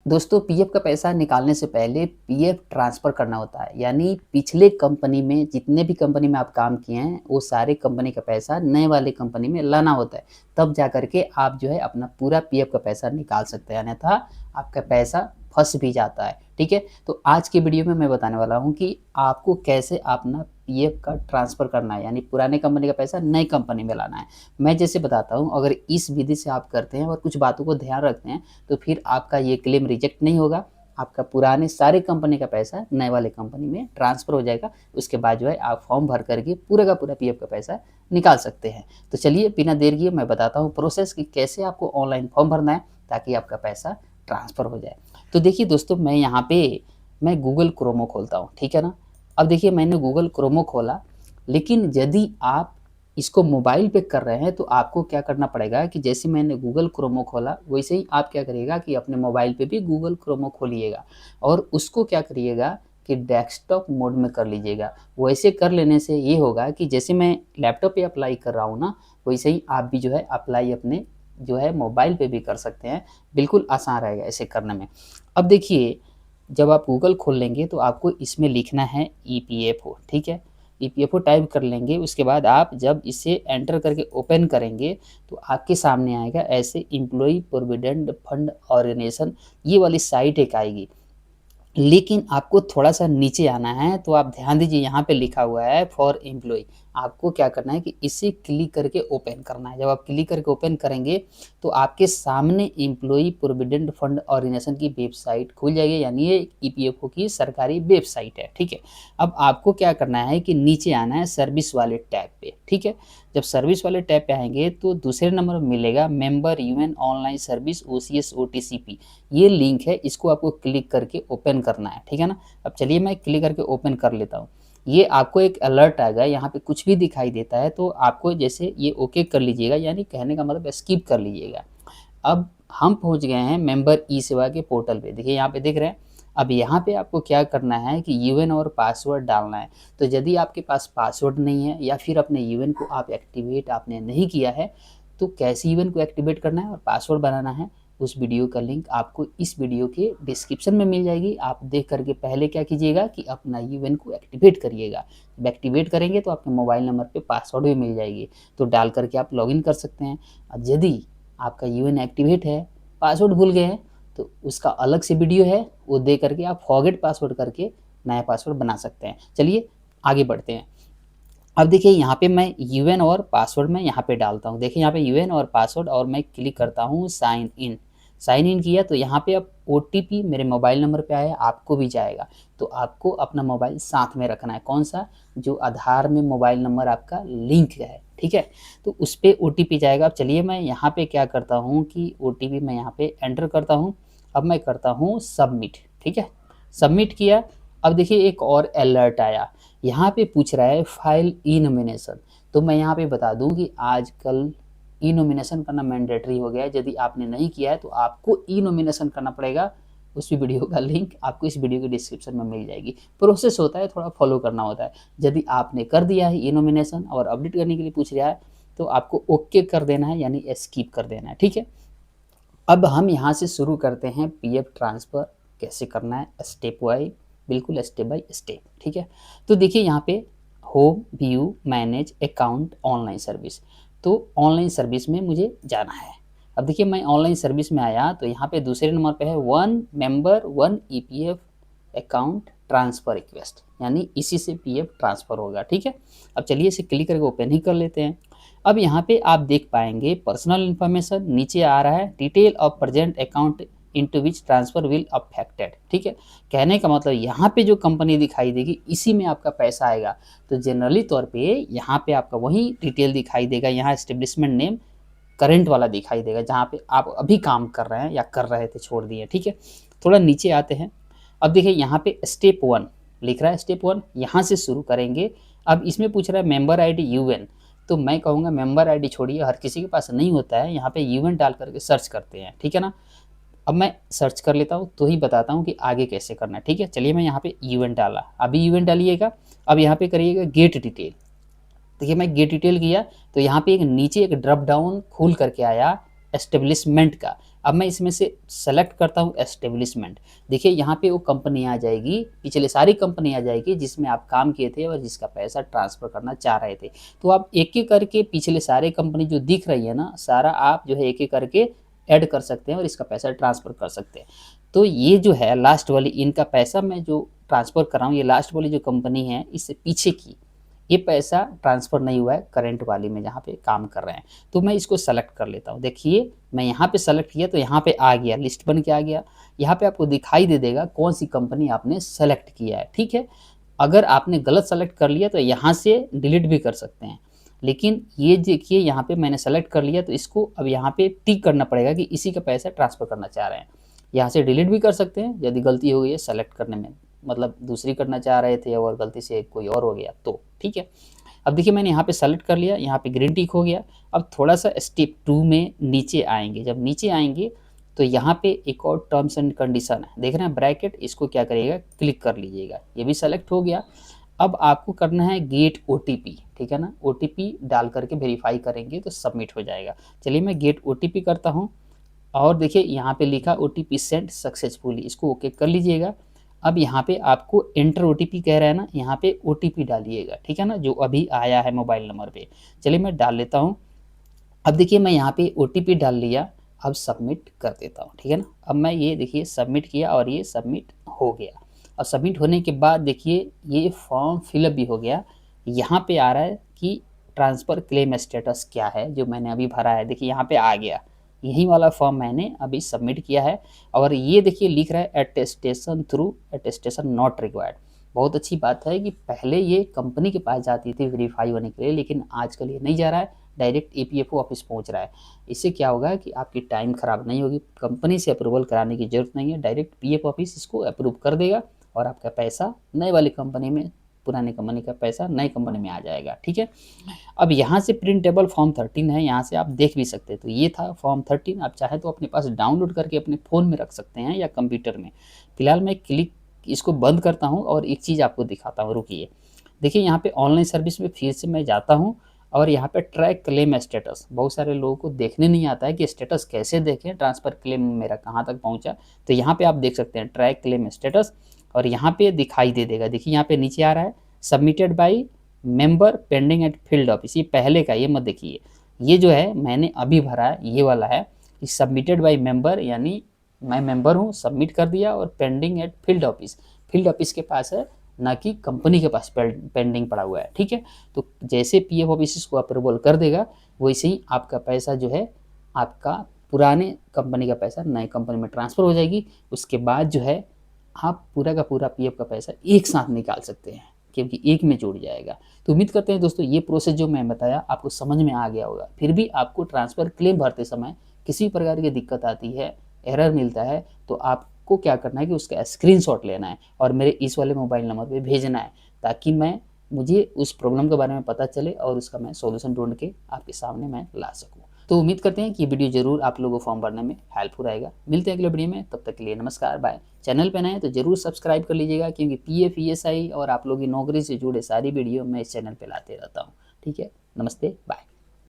दोस्तों पीएफ का पैसा निकालने से पहले पीएफ ट्रांसफ़र करना होता है। यानी पिछले कंपनी में जितने भी कंपनी में आप काम किए हैं, वो सारे कंपनी का पैसा नए वाले कंपनी में लाना होता है। तब जा कर के आप जो है अपना पूरा पीएफ का पैसा निकाल सकते हैं, अन्यथा आपका पैसा फँस भी जाता है। ठीक है? तो आज की वीडियो में मैं बताने वाला हूँ कि आपको कैसे अपना पीएफ का ट्रांसफ़र करना है, यानी पुराने कंपनी का पैसा नई कंपनी में लाना है। मैं जैसे बताता हूँ, अगर इस विधि से आप करते हैं और कुछ बातों को ध्यान रखते हैं, तो फिर आपका ये क्लेम रिजेक्ट नहीं होगा। आपका पुराने सारे कंपनी का पैसा नए वाले कंपनी में ट्रांसफ़र हो जाएगा। उसके बाद जो है आप फॉर्म भर करके पूरा का पूरा पीएफ का पैसा निकाल सकते हैं। तो चलिए बिना देर किए मैं बताता हूँ प्रोसेस कि कैसे आपको ऑनलाइन फॉर्म भरना है ताकि आपका पैसा ट्रांसफ़र हो जाए। तो देखिए दोस्तों, मैं यहाँ पे गूगल क्रोमो खोलता हूँ, ठीक है ना? अब देखिए मैंने गूगल क्रोमो खोला, लेकिन यदि आप इसको मोबाइल पे कर रहे हैं तो आपको क्या करना पड़ेगा कि जैसे मैंने गूगल क्रोमो खोला, वैसे ही आप क्या करिएगा कि अपने मोबाइल पे भी गूगल क्रोमो खोलिएगा और उसको क्या करिएगा कि डेस्कटॉप मोड में कर लीजिएगा। वैसे कर लेने से ये होगा कि जैसे मैं लैपटॉप पे अप्लाई कर रहा हूँ ना, वैसे ही आप भी जो है अप्लाई अपने जो है मोबाइल पे भी कर सकते हैं। बिल्कुल आसान रहेगा ऐसे करने में। अब देखिए, जब आप गूगल खोल लेंगे तो आपको इसमें लिखना है ईपीएफओ, ठीक है? ईपीएफओ टाइप कर लेंगे, उसके बाद आप जब इसे एंटर करके ओपन करेंगे तो आपके सामने आएगा ऐसे एम्प्लॉयी प्रोविडेंट फंड ऑर्गेनाइजेशन, ये वाली साइट एक आएगी। लेकिन आपको थोड़ा-सा नीचे आना है, तो आप ध्यान दीजिए यहाँ पे लिखा हुआ है फॉर एम्प्लॉयी। आपको क्या करना है कि इसे क्लिक करके ओपन करना है। जब आप क्लिक करके ओपन करेंगे, तो आपके सामने एम्प्लॉयी प्रोविडेंट फंड ऑर्गेनाइजेशन की वेबसाइट खुल जाएगी, यानी ये ईपीएफओ की सरकारी वेबसाइट है, ठीक है? अब आपको क्या करना है कि नीचे आना है सर्विस वाले टैब पे, ठीक है? जब सर्विस वाले टैब पे आएँगे तो दूसरे नंबर में मिलेगा member UN online service OCS OTCP. ये लिंक है, इसको आपको क्लिक करके ओपन करना है, ठीक है ना? अब चलिए मैं क्लिक करके ओपन कर लेता हूँ। ये आपको एक अलर्ट आएगा, यहाँ पे कुछ भी दिखाई देता है तो आपको जैसे ये ओके कर लीजिएगा, यानी कहने का मतलब स्किप कर लीजिएगा। अब हम पहुँच गए हैं मेंबर ई सेवा के पोर्टल पे, देखिए यहाँ पे दिख रहे हैं। अब यहाँ पे आपको क्या करना है कि यूएन और पासवर्ड डालना है। तो यदि आपके पास पासवर्ड नहीं है या फिर अपने यूएन को आप एक्टिवेट आपने नहीं किया है, तो कैसे यूएन को एक्टिवेट करना है और पासवर्ड बनाना है, उस वीडियो का लिंक आपको इस वीडियो के डिस्क्रिप्शन में मिल जाएगी। आप देख करके पहले क्या कीजिएगा कि अपना यूएन को एक्टिवेट करिएगा। जब एक्टिवेट करेंगे तो आपके मोबाइल नंबर पे पासवर्ड भी मिल जाएगी, तो डाल करके आप लॉगिन कर सकते हैं। और यदि आपका यूएन एक्टिवेट है, पासवर्ड भूल गए हैं, तो उसका अलग से वीडियो है, वो दे करके आप फॉरगेट पासवर्ड करके नया पासवर्ड बना सकते हैं। चलिए आगे बढ़ते हैं। अब देखिए यहाँ पे मैं यूएन और पासवर्ड मैं यहाँ पे डालता हूँ। देखिए यहाँ पे यूएन और पासवर्ड और मैं क्लिक करता हूँ साइन इन। साइन इन किया तो यहाँ पे अब ओटीपी मेरे मोबाइल नंबर पे आया, आपको भी जाएगा। तो आपको अपना मोबाइल साथ में रखना है। कौन सा? जो आधार में मोबाइल नंबर आपका लिंक है, ठीक है? तो उस पे ओटीपी जाएगा। अब चलिए मैं यहाँ पे क्या करता हूँ कि ओटीपी मैं यहाँ पे एंटर करता हूँ। अब मैं करता हूँ सबमिट, ठीक है? सबमिट किया। अब देखिए एक और अलर्ट आया, यहाँ पे पूछ रहा है फाइल ई नॉमिनेशन। तो मैं यहाँ पे बता दूँ कि आजकल ई नॉमिनेशन करना मैंडेटरी हो गया है। यदि आपने नहीं किया है तो आपको ई नॉमिनेशन करना पड़ेगा। उस वीडियो का लिंक आपको इस वीडियो के डिस्क्रिप्शन में मिल जाएगी। प्रोसेस होता है, थोड़ा फॉलो करना होता है। यदि आपने कर दिया है ई नॉमिनेशन और अपडेट करने के लिए पूछ रहा है, तो आपको ओके कर देना है, यानी स्किप कर देना है, ठीक है? अब हम यहाँ से शुरू करते हैं पीएफ ट्रांसफ़र कैसे करना है स्टेप वाइज, बिल्कुल स्टेप बाय स्टेप, ठीक है? तो देखिए यहाँ पे home view manage account online service, तो ऑनलाइन सर्विस में मुझे जाना है। अब देखिए मैं ऑनलाइन सर्विस में आया तो यहाँ पे दूसरे नंबर पे है one member one EPF account transfer request, यानी इसी से पीएफ ट्रांसफ़र होगा, ठीक है? अब चलिए इसे क्लिक करके ओपन ही कर लेते हैं। अब यहाँ पे आप देख पाएंगे पर्सनल इन्फॉर्मेशन, नीचे आ रहा है detail of present account into which transfer will affected, ठीक है? कहने का मतलब यहाँ पे जो कंपनी दिखाई देगी इसी में आपका पैसा आएगा। तो जनरली तौर पे यहाँ पे आपका वही डिटेल दिखाई देगा, यहाँ एस्टेब्लिशमेंट नेम करंट वाला दिखाई देगा जहाँ पे आप अभी काम कर रहे हैं या कर रहे थे, छोड़ दिए, ठीक है? थोड़ा नीचे आते हैं। अब देखिए यहाँ पे स्टेप 1 लिख रहा है, स्टेप 1 यहाँ से शुरू करेंगे। अब इसमें पूछ रहा है मेंबर आईडी यूएन, तो मैं कहूँगा मेंबर आईडी छोड़िए, हर किसी के पास नहीं होता है, यहाँ पे यूएन डाल करके सर्च करते हैं, ठीक है ना? अब मैं सर्च कर लेता हूँ तो ही बताता हूँ कि आगे कैसे करना है, ठीक है? चलिए मैं यहाँ पे यूएन डाला, अभी यूएन डालिएगा। अब यहाँ पे करिएगा गेट डिटेल। देखिए मैं गेट डिटेल किया तो यहाँ पे एक नीचे एक ड्रॉप डाउन खुल करके आया एस्टेब्लिशमेंट का। अब मैं इसमें से सेलेक्ट करता हूँ एस्टेब्लिशमेंट। देखिए यहाँ पे वो कंपनी आ जाएगी, पिछले सारी कंपनी आ जाएगी जिसमें आप काम किए थे और जिसका पैसा ट्रांसफ़र करना चाह रहे थे। तो आप एक-एक करके पिछले सारे कंपनी जो दिख रही है ना, सारा आप जो है एक-एक करके ऐड कर सकते हैं और इसका पैसा ट्रांसफ़र कर सकते हैं। तो ये जो है लास्ट वाली, इनका पैसा मैं जो ट्रांसफ़र कर रहा हूँ, ये लास्ट वाली जो कंपनी है इससे पीछे की, ये पैसा ट्रांसफ़र नहीं हुआ है करंट वाली में जहाँ पे काम कर रहे हैं। तो मैं इसको सेलेक्ट कर लेता हूँ। देखिए मैं यहाँ पे सेलेक्ट किया तो यहाँ पे आ गया, लिस्ट बन के आ गया। यहाँ पे आपको दिखाई दे देगा कौन सी कंपनी आपने सेलेक्ट किया है, ठीक है। अगर आपने गलत सेलेक्ट कर लिया तो यहाँ से डिलीट भी कर सकते हैं। लेकिन ये देखिए यहाँ पे मैंने सेलेक्ट कर लिया तो इसको अब यहाँ पे टिक करना पड़ेगा कि इसी का पैसा ट्रांसफ़र करना चाह रहे हैं। यहाँ से डिलीट भी कर सकते हैं यदि गलती हो गई है सेलेक्ट करने में, मतलब दूसरी करना चाह रहे थे और गलती से कोई और हो गया तो, ठीक है। अब देखिए मैंने यहाँ पे सेलेक्ट कर लिया, यहाँ पे ग्रीन टिक हो गया। अब थोड़ा-सा स्टेप 2 में नीचे आएँगे, जब नीचे आएँगे तो यहाँ पे एक और टर्म्स एंड कंडीशन है, देख रहे हैं ब्रैकेट, इसको क्या करिएगा क्लिक कर लीजिएगा। ये भी सेलेक्ट हो गया। अब आपको करना है गेट ओटीपी, ठीक है ना, ओटीपी डाल करके वेरीफाई करेंगे तो सबमिट हो जाएगा। चलिए मैं गेट ओटीपी करता हूँ और देखिए यहाँ पे लिखा ओटीपी सेंड सक्सेसफुली, इसको ओके कर लीजिएगा। अब यहाँ पे आपको एंटर ओटीपी कह रहा है ना, यहाँ पे ओटीपी डालिएगा, ठीक है ना, जो अभी आया है मोबाइल नंबर पे। चलिए मैं डाल लेता हूँ। अब देखिए मैं यहाँ पे ओटीपी डाल लिया, अब सबमिट कर देता हूँ, ठीक है ना। अब मैं ये देखिए सबमिट किया और ये सबमिट हो गया। अब सबमिट होने के बाद देखिए ये फॉर्म फिलअप भी हो गया। यहाँ पे आ रहा है कि ट्रांसफ़र क्लेम स्टेटस क्या है, जो मैंने अभी भरा है, देखिए यहाँ पे आ गया। यही वाला फॉर्म मैंने अभी सबमिट किया है और ये देखिए लिख रहा है attestation through attestation not required. बहुत अच्छी बात है कि पहले ये कंपनी के पास जाती थी वेरीफाई होने के लिए, लेकिन आजकल ये नहीं जा रहा है, डायरेक्ट ईपीएफओ ऑफिस पहुंच रहा है। इससे क्या होगा कि आपकी टाइम ख़राब नहीं होगी, कंपनी से अप्रूवल कराने की ज़रूरत नहीं है, डायरेक्ट पीएफ ऑफिस इसको अप्रूव कर देगा और आपका पैसा नए वाली कंपनी में, पुरानी कंपनी का पैसा नई कंपनी में आ जाएगा, ठीक है। अब यहाँ से प्रिंटेबल फॉर्म 13 है, यहाँ से आप देख भी सकते हैं। तो ये था फॉर्म 13, आप चाहे तो अपने पास डाउनलोड करके अपने फ़ोन में रख सकते हैं या कंप्यूटर में। फिलहाल मैं क्लिक इसको बंद करता हूँ और एक चीज़ आपको दिखाता हूँ, रुकिए। देखिए यहाँ पे ऑनलाइन सर्विस में फिर से मैं जाता हूँ और यहाँ पे ट्रैक क्लेम स्टेटस, बहुत सारे लोगों को देखने नहीं आता है कि स्टेटस कैसे देखें, ट्रांसफ़र क्लेम मेरा कहाँ तक पहुँचा। तो यहाँ पे आप देख सकते हैं ट्रैक क्लेम स्टेटस और यहाँ पे दिखाई दे देगा। देखिए यहाँ पे नीचे आ रहा है submitted by member pending at field office, ये पहले का, ये मत देखिए। ये जो है मैंने अभी भरा है, ये वाला है कि सबमिटेड बाई मेंबर, यानी मैं मेंबर हूँ, सबमिट कर दिया और pending at field office, field office के पास है, ना कि कंपनी के पास पेंडिंग पड़ा हुआ है, ठीक है। तो जैसे पीएफ ऑफिस इसको अप्रूवल कर देगा वैसे ही आपका पैसा जो है, आपका पुराने कंपनी का पैसा नए कंपनी में ट्रांसफ़र हो जाएगी। उसके बाद जो है आप पूरा का पूरा पीएफ का पैसा एक साथ निकाल सकते हैं, क्योंकि एक में जुड़ जाएगा। तो उम्मीद करते हैं दोस्तों ये प्रोसेस जो मैं बताया आपको समझ में आ गया होगा। फिर भी आपको ट्रांसफ़र क्लेम भरते समय किसी प्रकार की दिक्कत आती है, एरर मिलता है, तो आपको क्या करना है कि उसका स्क्रीनशॉट लेना है और मेरे इस वाले मोबाइल नंबर पे भेजना है, ताकि मुझे उस प्रॉब्लम के बारे में पता चले और उसका मैं सॉल्यूशन ढूँढ के आपके सामने मैं ला सकूँ। तो उम्मीद करते हैं कि ये वीडियो ज़रूर आप लोगों को फॉर्म भरने में हेल्पफुल रहेगा। मिलते हैं अगले वीडियो में, तब तक के लिए नमस्कार, बाय। चैनल पे नए हैं तो ज़रूर सब्सक्राइब कर लीजिएगा, क्योंकि पीएफ, ईएसआई और आप लोगों की नौकरी से जुड़े सारी वीडियो मैं इस चैनल पे लाते रहता हूँ, ठीक है। नमस्ते, बाय।